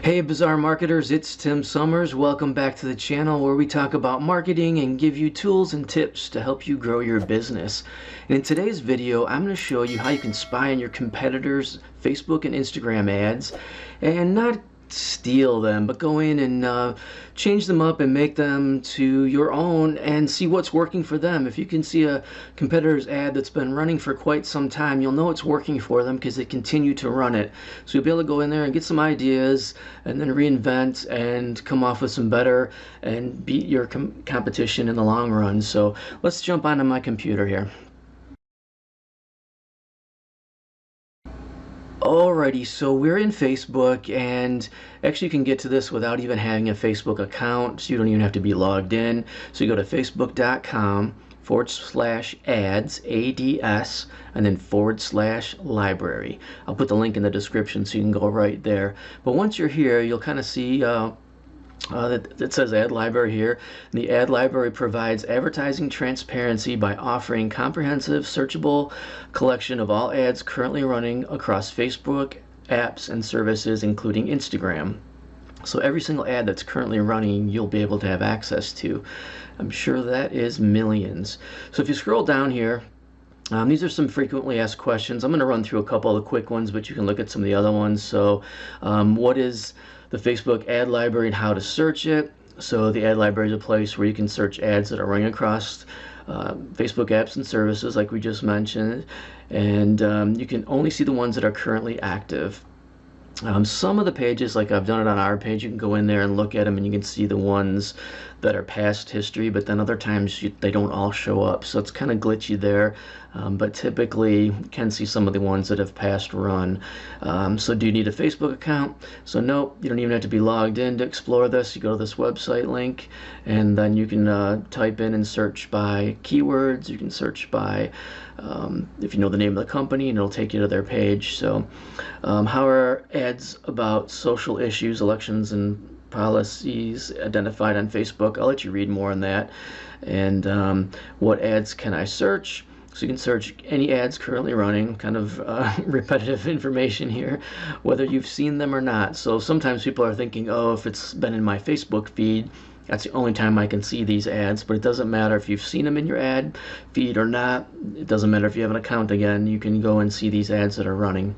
Hey Bizarre Marketers, it's Tim Summers. Welcome back to the channel where we talk about marketing and give you tools and tips to help you grow your business. And in today's video, I'm going to show you how you can spy on your competitors' Facebook and Instagram ads and not steal them, but go in and change them up and make them to your own and see what's working for them. If you can see a competitor's ad that's been running for quite some time, you'll know it's working for them because they continue to run it. So you'll be able to go in there and get some ideas and then reinvent and come off with some better and beat your competition in the long run. So let's jump onto my computer here. Alrighty, so we're in Facebook, and actually you can get to this without even having a Facebook account, so you don't even have to be logged in. So you go to facebook.com/ads, ADS, and then /library. I'll put the link in the description so you can go right there. But once you're here, you'll kind of see it says Ad Library here. The Ad Library provides advertising transparency by offering comprehensive, searchable collection of all ads currently running across Facebook, apps, and services, including Instagram. So every single ad that's currently running, you'll be able to have access to. I'm sure that is millions. So if you scroll down here, these are some frequently asked questions. I'm going to run through a couple of the quick ones, but you can look at some of the other ones. So what is the Facebook ad library and how to search it? So the ad library is a place where you can search ads that are running across Facebook apps and services like we just mentioned, and you can only see the ones that are currently active. Some of the pages, like I've done it on our page, you can go in there and look at them and you can see the ones that are past history, but then other times they don't all show up, so it's kind of glitchy there. But typically you can see some of the ones that have past run. So do you need a Facebook account? So no, you don't even have to be logged in to explore this. You go to this website link and then you can type in and search by keywords. You can search by if you know the name of the company, and it'll take you to their page. So how are ads about social issues, elections, and policies identified on Facebook? I'll let you read more on that. And what ads can I search? So you can search any ads currently running, kind of repetitive information here, whether you've seen them or not. So sometimes people are thinking, oh, if it's been in my Facebook feed, that's the only time I can see these ads, but it doesn't matter if you've seen them in your ad feed or not. It doesn't matter if you have an account again, you can go and see these ads that are running.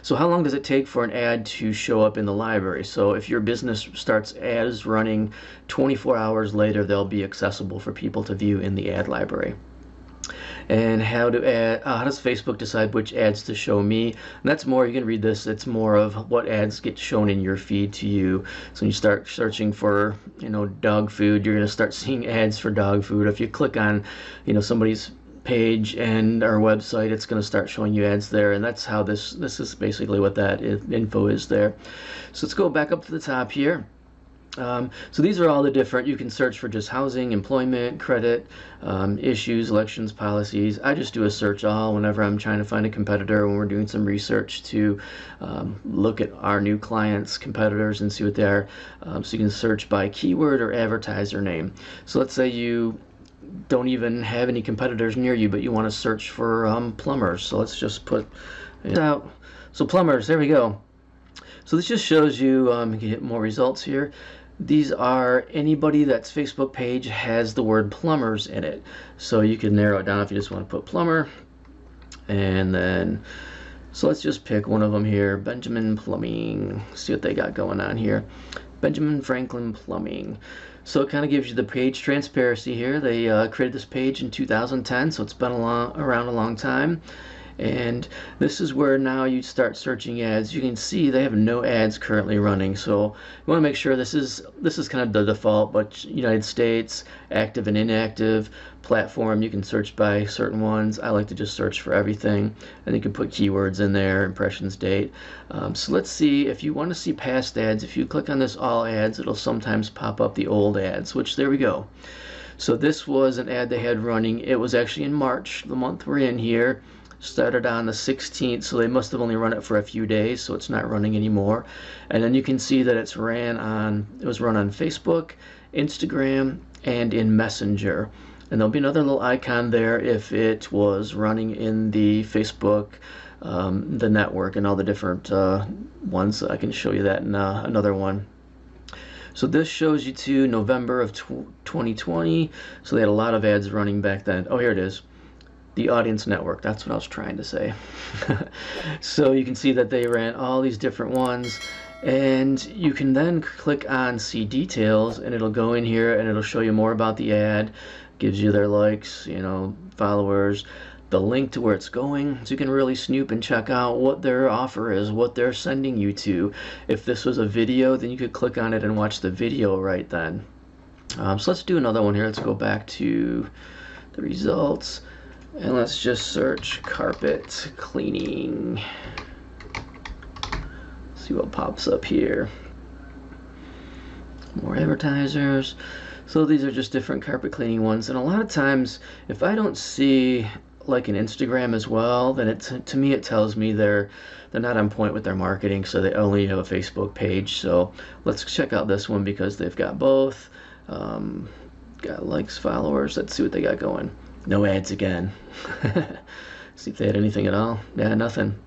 So how long does it take for an ad to show up in the library? So if your business starts ads running 24 hours later, they'll be accessible for people to view in the ad library. And how does Facebook decide which ads to show me? And that's more, you can read this, it's more of what ads get shown in your feed to you. So when you start searching for, dog food, you're going to start seeing ads for dog food. If you click on, somebody's page and our website, it's going to start showing you ads there, and that's how this is basically what that info is there. So let's go back up to the top here. So these are all the different, you can search for just housing, employment, credit, issues, elections, policies. I just do a search all whenever I'm trying to find a competitor, when we're doing some research to look at our new clients' competitors and see what they are. So you can search by keyword or advertiser name. So let's say you don't even have any competitors near you, but you want to search for plumbers. So let's just put it out. So plumbers, there we go. So this just shows you, you can get more results here. These are anybody that's Facebook page has the word plumbers in it. So you can narrow it down if you just want to put plumber. And then, so let's just pick one of them here, Benjamin Plumbing. See what they got going on here. Benjamin Franklin Plumbing. So it kind of gives you the page transparency here. They created this page in 2010, so it's been around a long time. And this is where now you start searching ads. You can see they have no ads currently running, so you want to make sure this is kind of the default, but United States, active and inactive platform, you can search by certain ones. I like to just search for everything, and you can put keywords in there, impressions, date. So let's see, if you want to see past ads, if you click on this all ads, it'll sometimes pop up the old ads, which there we go. So this was an ad they had running. It was actually in March, the month we're in here. Started on the 16th, so they must have only run it for a few days, so it's not running anymore. And then you can see that it was run on Facebook, Instagram, and in Messenger. And there'll be another little icon there if it was running in the Facebook the network and all the different ones. I can show you that in another one. So this shows you to November of 2020. So they had a lot of ads running back then. Oh, here it is. The audience network. That's what I was trying to say. So you can see that they ran all these different ones. And you can then click on see details, and it'll go in here and it'll show you more about the ad. Gives you their likes, you know, followers, the link to where it's going, so you can really snoop and check out what their offer is, what they're sending you to. If this was a video, then you could click on it and watch the video right then. So let's do another one here. Let's go back to the results, and let's just search carpet cleaning. See what pops up here. More advertisers. So these are just different carpet cleaning ones, and a lot of times if I don't see like an Instagram as well, then to me it tells me they're not on point with their marketing, so they only have a Facebook page. So let's check out this one because they've got both. Got likes, followers. Let's see what they got going. No ads again. See if they had anything at all. Yeah, nothing.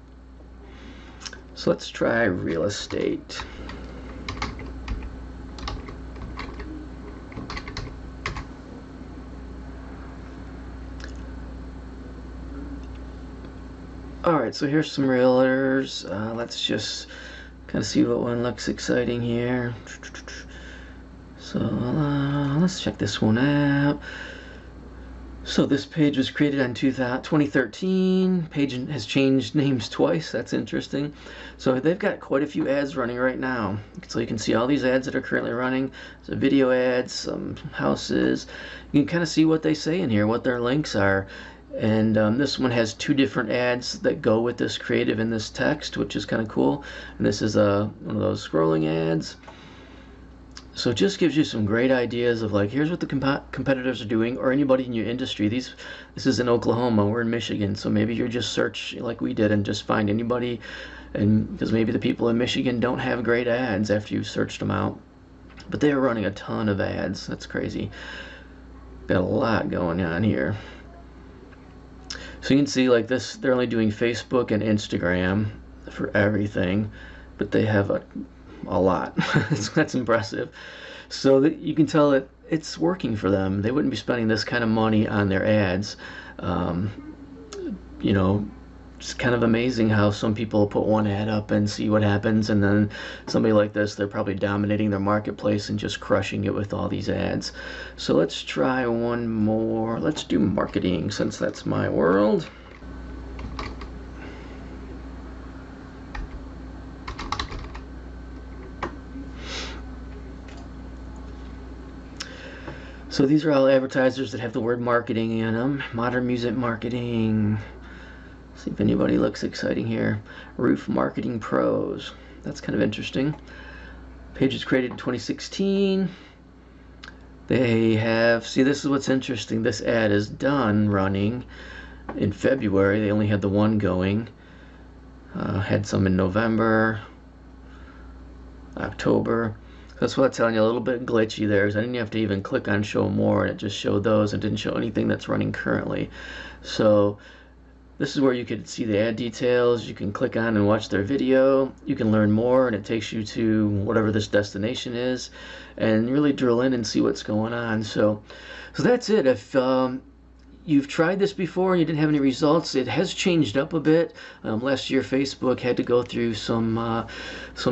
So let's try real estate. Alright, so here's some realtors. Let's just kind of see what one looks exciting here. So let's check this one out. So this page was created on 2013. Page has changed names twice. That's interesting. So they've got quite a few ads running right now. So you can see all these ads that are currently running. So video ads, some houses. You can kind of see what they say in here, what their links are. And this one has two different ads that go with this creative in this text, which is kind of cool. And this is one of those scrolling ads. So it just gives you some great ideas of like, here's what the competitors are doing, or anybody in your industry. This is in Oklahoma, we're in Michigan, so maybe you're just search like we did and just find anybody, and because maybe the people in Michigan don't have great ads after you've searched them out. But they are running a ton of ads. That's crazy. Got a lot going on here. So you can see like this, they're only doing Facebook and Instagram for everything, but they have a lot. That's impressive. So that you can tell that it's working for them. They wouldn't be spending this kind of money on their ads. You know, it's kind of amazing how some people put one ad up and see what happens, and then somebody like this, they're probably dominating their marketplace and just crushing it with all these ads. So let's try one more. Let's do marketing, since that's my world. So these are all advertisers that have the word marketing in them. Modern music marketing. See if anybody looks exciting here. Roof Marketing Pros. That's kind of interesting. Page was created in 2016. They have, see, this is what's interesting. This ad is done running in February. They only had the one going. Had some in November, October. That's what I'm telling you, a little bit glitchy there, because I didn't have to even click on show more, and it just showed those and didn't show anything that's running currently. So this is where you could see the ad details. You can click on and watch their video. You can learn more, and it takes you to whatever this destination is, and really drill in and see what's going on. So that's it. If you've tried this before and you didn't have any results, it has changed up a bit. Last year Facebook had to go through some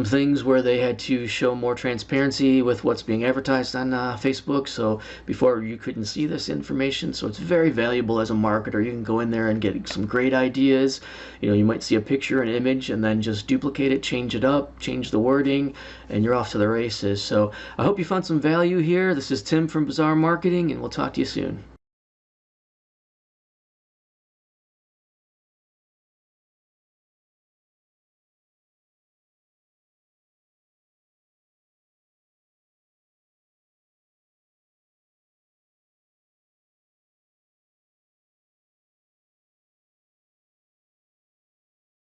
things where they had to show more transparency with what's being advertised on Facebook. So before, you couldn't see this information. So it's very valuable as a marketer. You can go in there and get some great ideas. You know, you might see a picture, an image, and then just duplicate it, change it up, change the wording, and you're off to the races. So I hope you found some value here. This is Tim from Bazaar Marketing, and we'll talk to you soon.